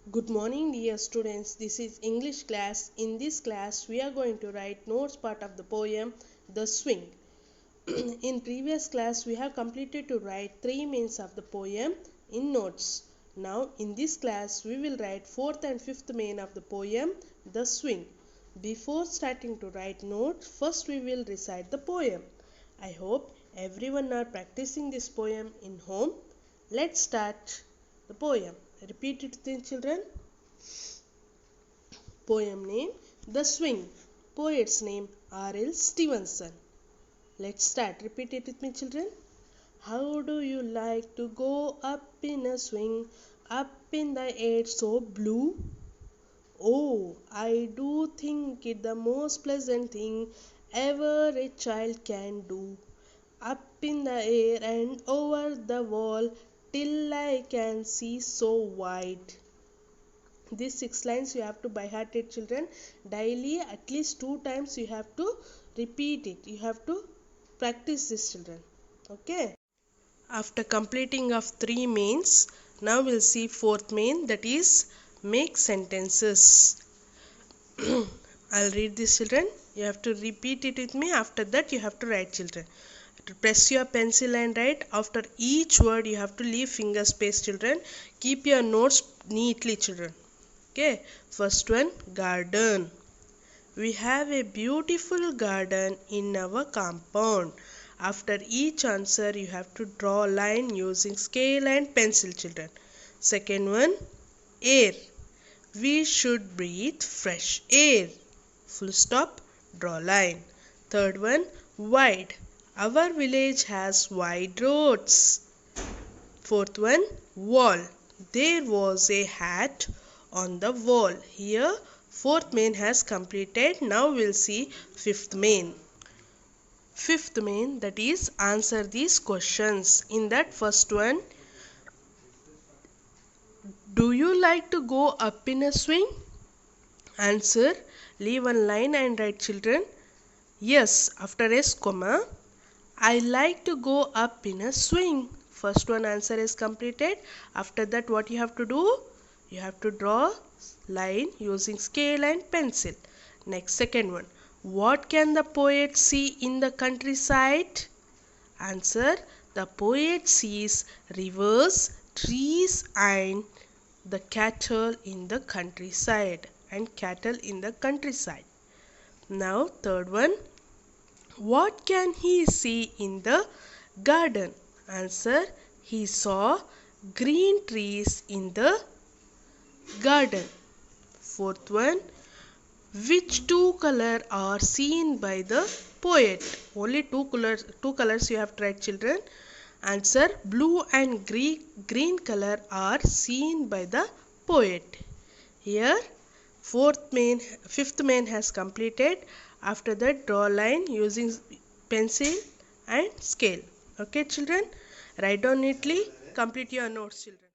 Good morning dear students, this is English class. In this class we are going to write notes part of the poem The Swing. In previous class we have completed to write 3 means of the poem in notes. Now in this class we will write 4th and 5th main of the poem The Swing. Before starting to write notes, first we will recite the poem. I hope everyone are practicing this poem in home. Let's start the poem. Repeat it then children. Poem name The Swing. Poet's name R.L. Stevenson. Let's start. Repeat it with me children. How do you like to go up in a swing, up in the air so blue? Oh, I do think it the most pleasant thing ever a child can do. Up in the air and over the wall till I can see so wide. These 6 lines you have to by heart it children. Daily at least 2 times you have to repeat it. You have to practice this children. Okay. After completing of 3 mains, now we'll see 4th main, that is make sentences. I'll read this children. You have to repeat it with me. After that you have to write children. To press your pencil and write. After each word you have to leave finger space children. Keep your notes neatly children. Okay, first one, garden. We have a beautiful garden in our compound. After each answer you have to draw a line using scale and pencil children. Second one, air. We should breathe fresh air. Full stop, draw line. Third one, wide. Our village has wide roads. Fourth one, wall. There was a hat on the wall. Here 4th main has completed. Now we'll see 5th main. 5th main, that is answer these questions. In that first one, do you like to go up in a swing? Answer, leave one line and write children. Yes, after S comma, I like to go up in a swing. First one answer is completed. After that what you have to do? You have to draw line using scale and pencil. Next, second one. What can the poet see in the countryside? Answer, the poet sees rivers, trees and the cattle in the countryside. Now third one. What can he see in the garden? Answer, he saw green trees in the garden. Fourth one, which 2 colors are seen by the poet? Only two colors you have to write children. Answer, blue and green color are seen by the poet. Here 5th main has completed. After that draw line using pencil and scale. Okay children, write down neatly. Complete your notes children.